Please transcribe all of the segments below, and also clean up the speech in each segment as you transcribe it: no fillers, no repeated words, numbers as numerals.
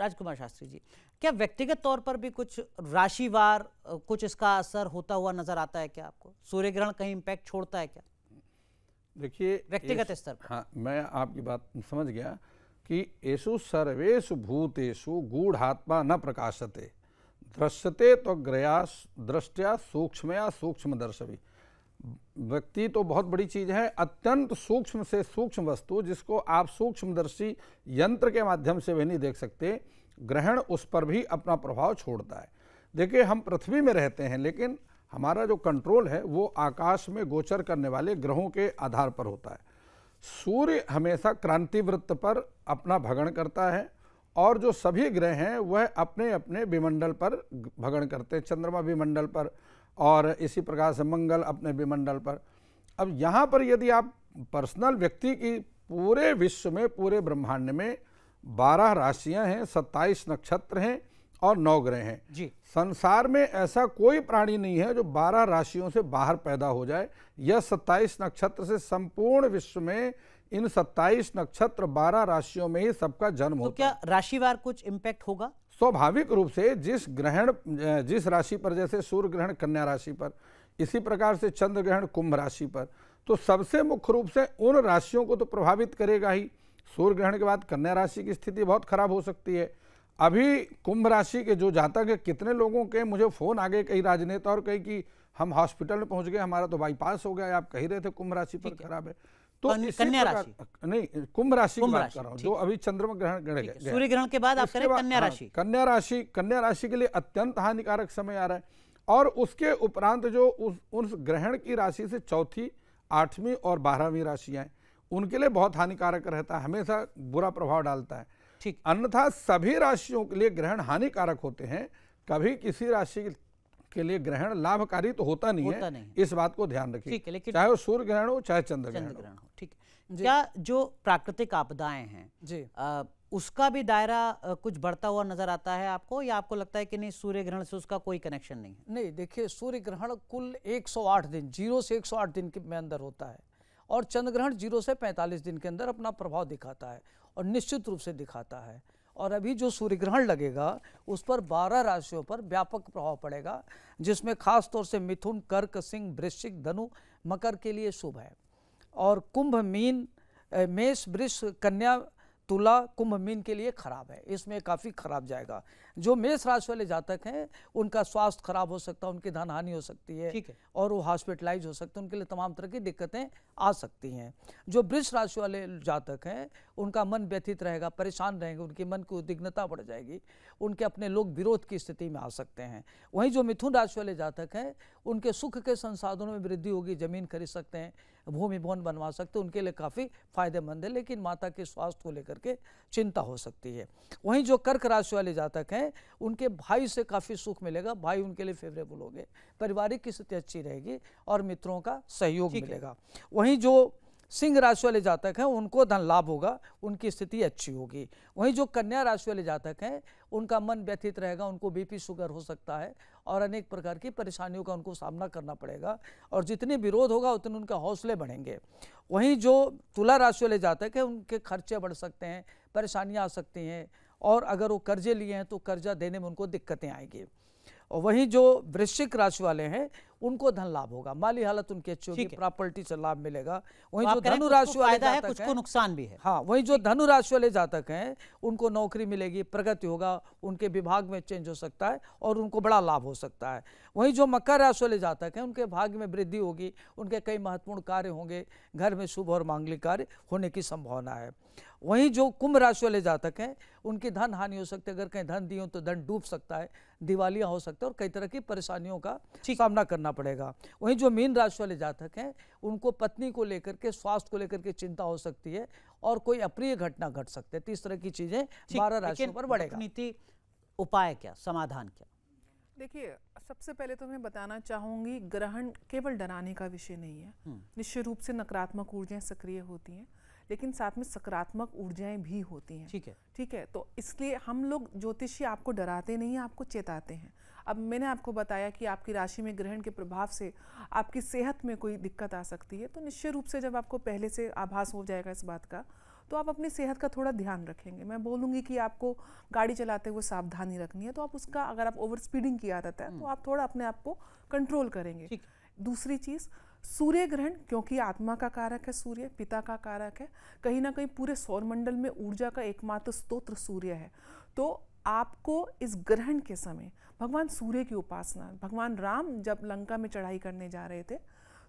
राजकुमार शास्त्री जी, क्या व्यक्तिगत तौर पर भी कुछ राशिवार कुछ इसका असर होता हुआ नजर आता है क्या आपको? सूर्य ग्रहण कहीं इम्पैक्ट छोड़ता है क्या देखिए व्यक्तिगत स्तर पर? हाँ, मैं आपकी बात समझ गया कि येषु सर्वेषु भूतेषु गूढ़ात्मा न प्रकाशते दृश्यते तो ग्रयास दृष्टया सूक्ष्मया सूक्ष्म दर्शवी। व्यक्ति तो बहुत बड़ी चीज है, अत्यंत सूक्ष्म से सूक्ष्म वस्तु जिसको आप सूक्ष्मदर्शी यंत्र के माध्यम से भी नहीं देख सकते, ग्रहण उस पर भी अपना प्रभाव छोड़ता है। देखिए, हम पृथ्वी में रहते हैं, लेकिन हमारा जो कंट्रोल है वो आकाश में गोचर करने वाले ग्रहों के आधार पर होता है। सूर्य हमेशा क्रांति वृत्त पर अपना भ्रमण करता है और जो सभी ग्रह हैं वह अपने अपने विमंडल पर भ्रमण करते हैं, चंद्रमा विमंडल पर और इसी प्रकार से मंगल अपने विमंडल पर। अब यहाँ पर यदि आप पर्सनल व्यक्ति की पूरे विश्व में, पूरे ब्रह्मांड में 12 राशियां हैं, 27 नक्षत्र हैं और 9 ग्रह हैं जी। संसार में ऐसा कोई प्राणी नहीं है जो 12 राशियों से बाहर पैदा हो जाए। यह 27 नक्षत्र से संपूर्ण विश्व में इन 27 नक्षत्र 12 राशियों में ही सबका जन्म होता है। तो क्या राशिवार कुछ इम्पैक्ट होगा? स्वाभाविक रूप से जिस राशि पर, जैसे सूर्य ग्रहण कन्या राशि पर, इसी प्रकार से चंद्र ग्रहण कुंभ राशि पर, तो सबसे मुख्य रूप से उन राशियों को तो प्रभावित करेगा ही। सूर्य ग्रहण के बाद कन्या राशि की स्थिति बहुत खराब हो सकती है। अभी कुंभ राशि के जो जातक है, कितने लोगों के मुझे फोन आ गए, कई राजनेता और कई कि हम हॉस्पिटल में पहुंच गए, हमारा तो बाईपास हो गया, आप कह ही रहे थे कुंभ राशि पर खराब है। तो कन्या राशि नहीं, कुंभ राशि की बात कर रहा हूँ, जो अभी चंद्रमा ग्रहण गया, सूर्य ग्रहण के बाद आप कह रहे हैं कन्या राशि। कन्या राशि के लिए अत्यंत हानिकारक समय आ रहा है। और उसके उपरांत जो उस ग्रहण की राशि से चौथी, 8वीं और 12वीं राशियां हैं, उनके लिए बहुत हानिकारक रहता है, हमेशा बुरा प्रभाव डालता है। ठीक। अन्यथा सभी राशियों के लिए ग्रहण हानिकारक होते हैं, कभी किसी राशि के लिए ग्रहण लाभकारी तो होता नहीं है। इस बात को ध्यान रखिए, चाहे वो सूर्य ग्रहण हो चाहे चंद्र ग्रहण हो। ठीक है। क्या जो प्राकृतिक आपदाएं हैं जी, उसका भी दायरा कुछ बढ़ता हुआ नजर आता है आपको, या आपको लगता है कि नहीं सूर्य ग्रहण से उसका कोई कनेक्शन नहीं है? नहीं, देखिए, सूर्य ग्रहण कुल 108 दिन, 0 से 108 दिन के अंदर होता है और चंद्र ग्रहण 0 से 45 दिन के अंदर अपना प्रभाव दिखाता है और निश्चित रूप से दिखाता है। और अभी जो सूर्य ग्रहण लगेगा उस पर 12 राशियों पर व्यापक प्रभाव पड़ेगा, जिसमें खास तौर से मिथुन, कर्क, सिंह, वृश्चिक, धनु, मकर के लिए शुभ है और कुंभ, मीन, मेष, वृष, कन्या, तुला, कुंभ, मीन के लिए खराब है। इसमें काफ़ी खराब जाएगा। जो मेष राशि वाले जातक हैं उनका स्वास्थ्य खराब हो सकता है, उनकी धन हानि हो सकती है, ठीक है, और वो हॉस्पिटलाइज हो सकते हैं, उनके लिए तमाम तरह की दिक्कतें आ सकती हैं। जो वृष राशि वाले जातक हैं उनका मन व्यथित रहेगा, परेशान रहेंगे, उनके मन की उद्विग्नता बढ़ जाएगी, उनके अपने लोग विरोध की स्थिति में आ सकते हैं। वहीं जो मिथुन राशि वाले जातक हैं उनके सुख के संसाधनों में वृद्धि होगी, जमीन खरीद सकते हैं, भूमि भवन बनवा सकते हैं, उनके लिए काफ़ी फायदेमंद है, लेकिन माता के स्वास्थ्य को लेकर के चिंता हो सकती है। वहीं जो कर्क राशि वाले जातक हैं उनके भाई से काफ़ी सुख मिलेगा, भाई उनके लिए फेवरेबल होंगे, पारिवारिक की स्थिति अच्छी रहेगी और मित्रों का सहयोग मिलेगा। वहीं जो सिंह राशि वाले जातक हैं उनको धन लाभ होगा, उनकी स्थिति अच्छी होगी। वहीं जो कन्या राशि वाले जातक हैं उनका मन व्यथित रहेगा, उनको बीपी शुगर हो सकता है और अनेक प्रकार की परेशानियों का उनको सामना करना पड़ेगा और जितने विरोध होगा उतने उनके हौसले बढ़ेंगे। वहीं जो तुला राशि वाले जातक हैं उनके खर्चे बढ़ सकते हैं, परेशानियाँ आ सकती हैं और अगर वो कर्जे लिए हैं तो कर्जा देने में उनको दिक्कतें आएंगी। और वहीं जो वृश्चिक राशि वाले हैं उनको धन लाभ होगा, माली हालत उनकी अच्छी होगी, प्रॉपर्टी से लाभ मिलेगा। वहीं जो धनु राशि वाले जातक हैं, कुछ नुकसान भी है। हाँ, वहीं जो धनु राशि वाले जातक हैं उनको नौकरी मिलेगी, प्रगति होगा, उनके विभाग में चेंज हो सकता है और उनको बड़ा लाभ हो सकता है। वहीं जो मकर राशि वाले जातक हैं उनके भाग्य में वृद्धि होगी, उनके कई महत्वपूर्ण कार्य होंगे, घर में शुभ और मांगलिक कार्य होने की संभावना है। वहीं जो कुंभ राशि वाले जातक हैं उनकी धन हानि हो सकती है, अगर कहीं धन दिए तो धन डूब सकता है, दिवालियां हो सकती है और कई तरह की परेशानियों का सामना करना पड़ेगा। वहीं जो मीन राशि वाले जातक हैं उनको पत्नी को लेकर के, स्वास्थ्य को लेकर के चिंता हो सकती है और कोई अप्रिय घटना घट सकती है। 30 तरह की चीजें 12 राशियों पर बढ़ेगा। नीति उपाय क्या, समाधान क्या? देखिए, सबसे पहले तो मैं बताना चाहूंगी, ग्रहण केवल डराने का विषय नहीं है। निश्चित रूप से नकारात्मक ऊर्जाएं सक्रिय होती हैं, लेकिन साथ में सकारात्मक ऊर्जाएं भी होती हैं। ठीक है, तो इसलिए हम लोग ज्योतिषी आपको डराते नहीं, आपको चेताते हैं। अब मैंने आपको बताया कि आपकी राशि में ग्रहण के प्रभाव से आपकी सेहत में कोई दिक्कत आ सकती है, तो निश्चित रूप से जब आपको पहले से आभास हो जाएगा इस बात का, तो आप अपनी सेहत का थोड़ा ध्यान रखेंगे। मैं बोलूँगी कि आपको गाड़ी चलाते हुए सावधानी रखनी है, तो आप उसका, अगर आप ओवर स्पीडिंग की आदत है तो आप थोड़ा अपने आप को कंट्रोल करेंगे। दूसरी चीज़, सूर्य ग्रहण, क्योंकि आत्मा का कारक है, सूर्य पिता का कारक है, कहीं ना कहीं पूरे सौरमंडल में ऊर्जा का एकमात्र स्तोत्र सूर्य है। तो आपको इस ग्रहण के समय भगवान सूर्य की उपासना, भगवान राम जब लंका में चढ़ाई करने जा रहे थे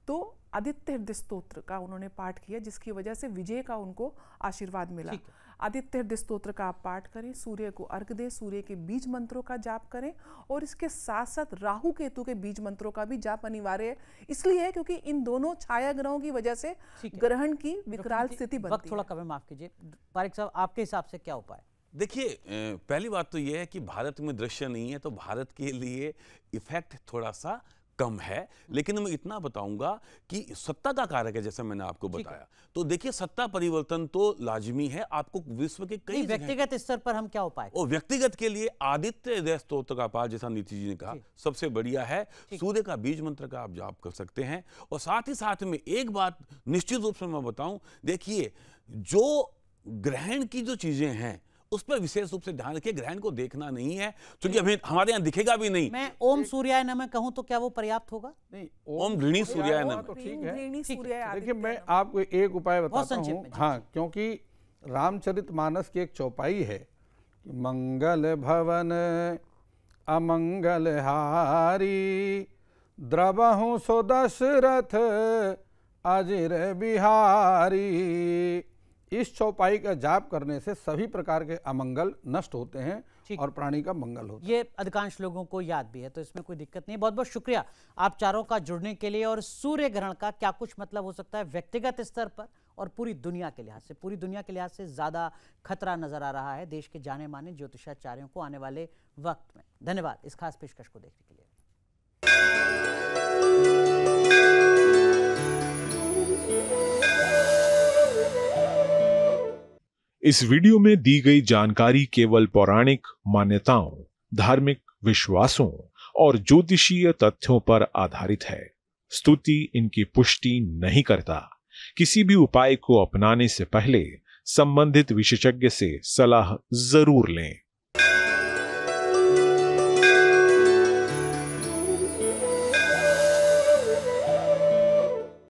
तो आदित्य हृदय स्तोत्र का उन्होंने पाठ किया, जिसकी वजह से विजय का उनको आशीर्वाद मिला। आदित्य हृदय स्तोत्र का आप पाठ करें, सूर्य को अर्घ दें, सूर्य के बीज मंत्रों का जाप करें, और इसके साथ साथ राहु केतु के बीज मंत्रों का भी जाप अनिवार्य है। इसलिए है क्योंकि इन दोनों छाया ग्रहों की वजह से ग्रहण की विकराल स्थिति बनती है। वक्त थोड़ा कम, माफ कीजिए पारिक साहब, आपके हिसाब से क्या उपाय? देखिए, पहली बात तो यह है कि भारत में दृश्य नहीं है, तो भारत के लिए इफेक्ट थोड़ा सा कम है। लेकिन मैं इतना बताऊंगा कि सत्ता का कारक है, जैसा मैंने आपको बताया। तो देखिए, सत्ता परिवर्तन तो लाजमी है। आपको विश्व के कई व्यक्तिगत स्तर पर हम क्या उपाय? और व्यक्तिगत के लिए आदित्य हृदय स्तोत्र का पाठ, जैसा नीति जी ने कहा, सबसे बढ़िया है। सूर्य का बीज मंत्र का आप जाप कर सकते हैं। और साथ ही साथ में एक बात निश्चित रूप से मैं बताऊं, देखिए, जो ग्रहण की जो चीजें हैं उस पर विशेष रूप से ध्यान रखिए। ग्रहण को देखना नहीं है, क्योंकि अभी हमारे यहाँ दिखेगा भी नहीं। मैं ओम सूर्याय नमः कहूं तो क्या वो पर्याप्त होगा? नहीं, ओम ऋणी सूर्याय नमः तो ठीक है। देखिए, मैं आपको एक उपाय बताता हूँ। हाँ, क्योंकि रामचरितमानस की एक चौपाई है कि मंगल भवन अमंगल हारी, द्रवहु सो दशरथ अजिर बिहारी। इस चौपाई का जाप करने से सभी प्रकार के अमंगल नष्ट होते हैं और प्राणी का मंगल होता है। ये अधिकांश लोगों को याद भी है, तो इसमें कोई दिक्कत नहीं। बहुत बहुत शुक्रिया आप चारों का जुड़ने के लिए। और सूर्य ग्रहण का क्या कुछ मतलब हो सकता है व्यक्तिगत स्तर पर और पूरी दुनिया के लिहाज से, पूरी दुनिया के लिहाज से ज्यादा खतरा नजर आ रहा है देश के जाने माने ज्योतिषाचार्यों को आने वाले वक्त में। धन्यवाद इस खास पेशकश को देखने के लिए। इस वीडियो में दी गई जानकारी केवल पौराणिक मान्यताओं, धार्मिक विश्वासों और ज्योतिषीय तथ्यों पर आधारित है। स्तुति इनकी पुष्टि नहीं करता। किसी भी उपाय को अपनाने से पहले संबंधित विशेषज्ञ से सलाह जरूर लें।